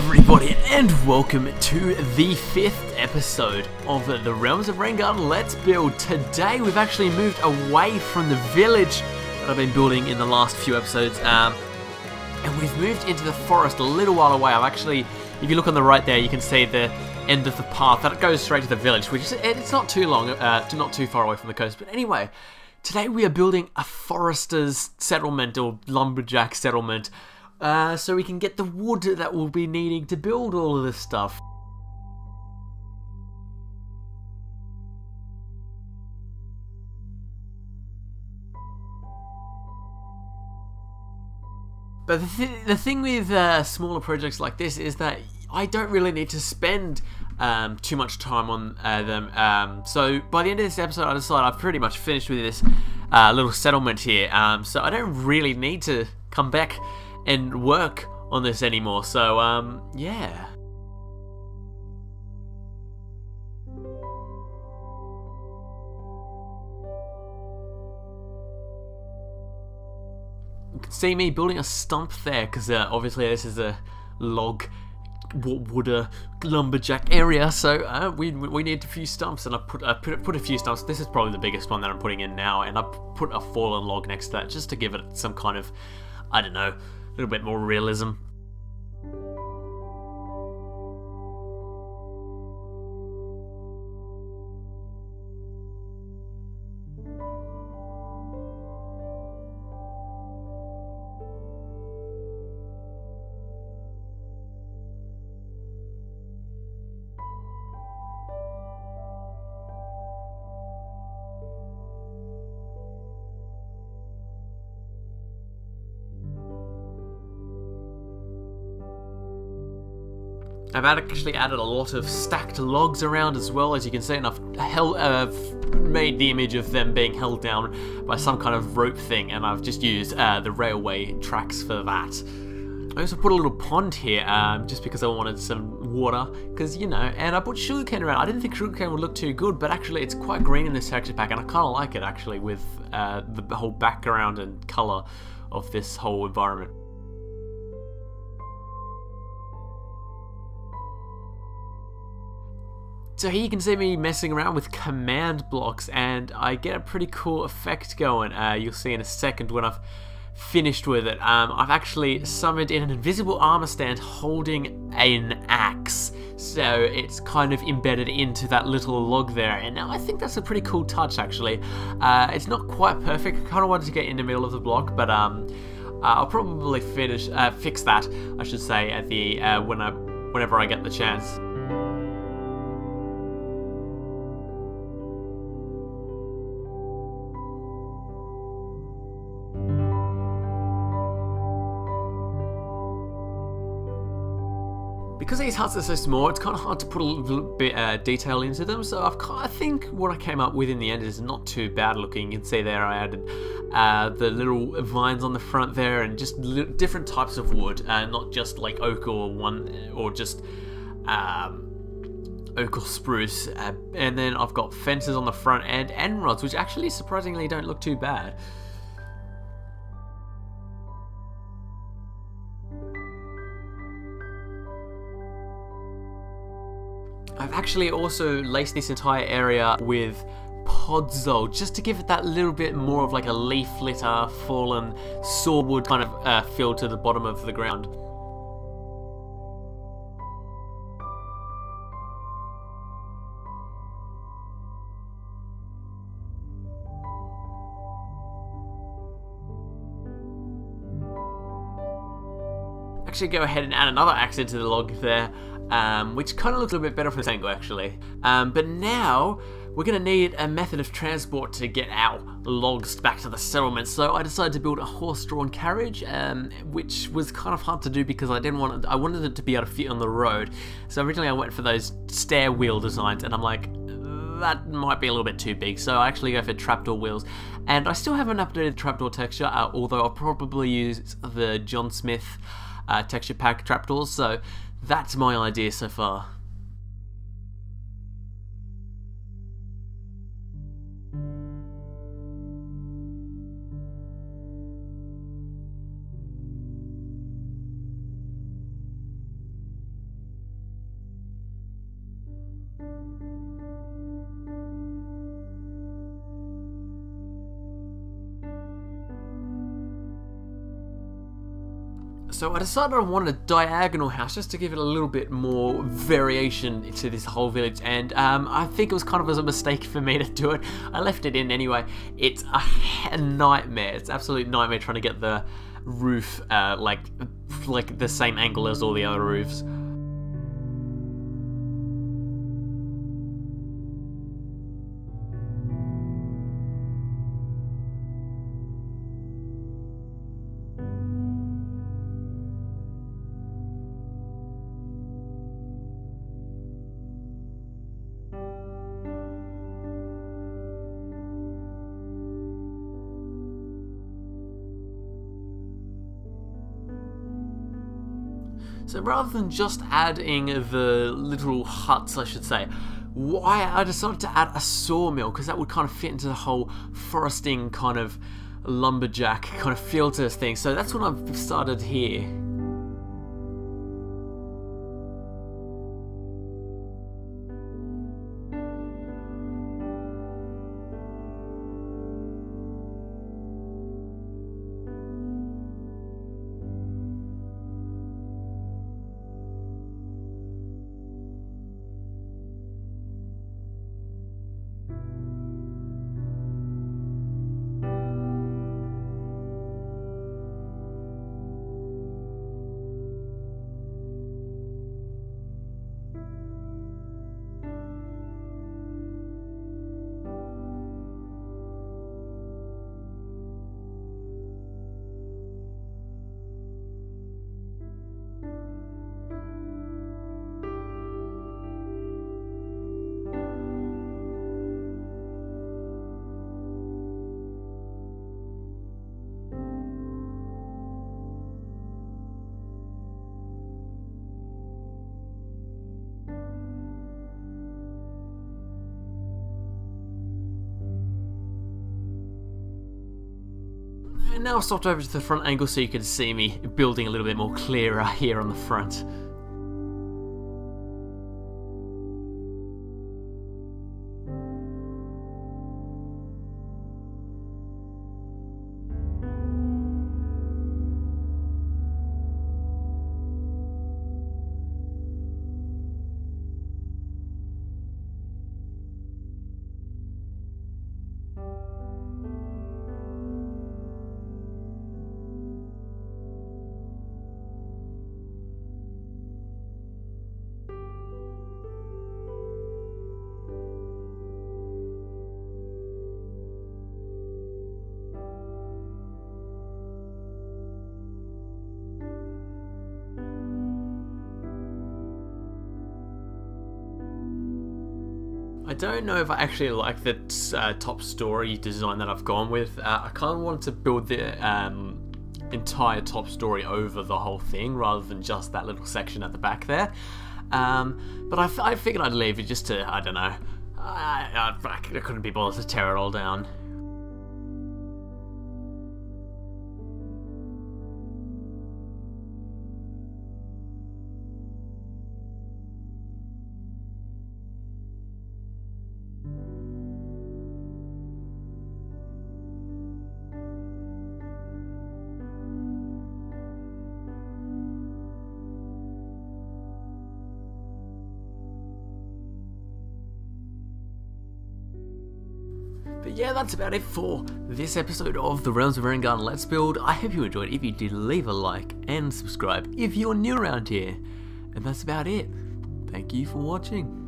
everybody, and welcome to the 5th episode of the Realms of Rendgarden Let's Build. Today we've actually moved away from the village that I've been building in the last few episodes, and we've moved into the forest a little while away. I've actually, if you look on the right there, you can see the end of the path that goes straight to the village, which is, it's not too long, not too far away from the coast. But anyway, today we are building a forester's settlement, or lumberjack settlement, so we can get the wood that we'll be needing to build all of this stuff. But the thing with smaller projects like this is that I don't really need to spend too much time on them. So by the end of this episode, I decided I've pretty much finished with this little settlement here. So I don't really need to come back and work on this anymore. So yeah. You can see me building a stump there because obviously this is a log wooder lumberjack area, so we need a few stumps, and I put a few stumps. This is probably the biggest one that I'm putting in now, and I put a fallen log next to that just to give it some kind of, I don't know, a little bit more realism. I've actually added a lot of stacked logs around as well, as you can see, and I've made the image of them being held down by some kind of rope thing, and I've just used the railway tracks for that. I also put a little pond here, just because I wanted some water, because, you know, and I put sugarcane around. I didn't think sugarcane would look too good, but actually it's quite green in this texture pack, and I kind of like it, actually, with the whole background and colour of this whole environment. So here you can see me messing around with command blocks, and I get a pretty cool effect going. You'll see in a second when I've finished with it. I've actually summoned in an invisible armor stand holding an axe, so it's kind of embedded into that little log there, and now I think that's a pretty cool touch, actually. It's not quite perfect. I kind of wanted to get in the middle of the block, but I'll probably fix that, I should say, at the whenever I get the chance. Because these huts are so small, it's kind of hard to put a little bit detail into them, so I think what I came up with in the end is not too bad looking. You can see there I added the little vines on the front there, and just different types of wood, not just like oak or just oak or spruce. And then I've got fences on the front and rods, which actually surprisingly don't look too bad. I've actually also laced this entire area with podzol, just to give it that little bit more of like a leaf litter, fallen sawwood kind of feel to the bottom of the ground. Actually go ahead and add another axe into the log there, which kind of looks a little bit better from this angle, actually. But now we're going to need a method of transport to get our logs back to the settlement, so I decided to build a horse-drawn carriage, which was kind of hard to do because I wanted it to be able to fit on the road. So originally I went for those stair wheel designs, and I'm like, that might be a little bit too big, so I actually go for trapdoor wheels. And I still haven't updated the trapdoor texture, although I'll probably use the John Smith texture pack trapdoors, so that's my idea so far. So I decided I wanted a diagonal house just to give it a little bit more variation to this whole village, and I think it was kind of a mistake for me to do it. I left it in anyway. It's a nightmare. It's an absolute nightmare trying to get the roof like the same angle as all the other roofs. So rather than just adding the little huts, I should say, I decided to add a sawmill, because that would kind of fit into the whole foresting kind of lumberjack kind of feel to this thing. So that's what I've started here. And now I've swapped over to the front angle so you can see me building a little bit more clearer here on the front. I don't know if I actually like the top story design that I've gone with. I kind of wanted to build the entire top story over the whole thing rather than just that little section at the back there. But I figured I'd leave it just to, I don't know, I couldn't be bothered to tear it all down. But yeah, that's about it for this episode of the Realms of Rendgarden Let's Build. I hope you enjoyed. If you did, leave a like and subscribe if you're new around here. And that's about it. Thank you for watching.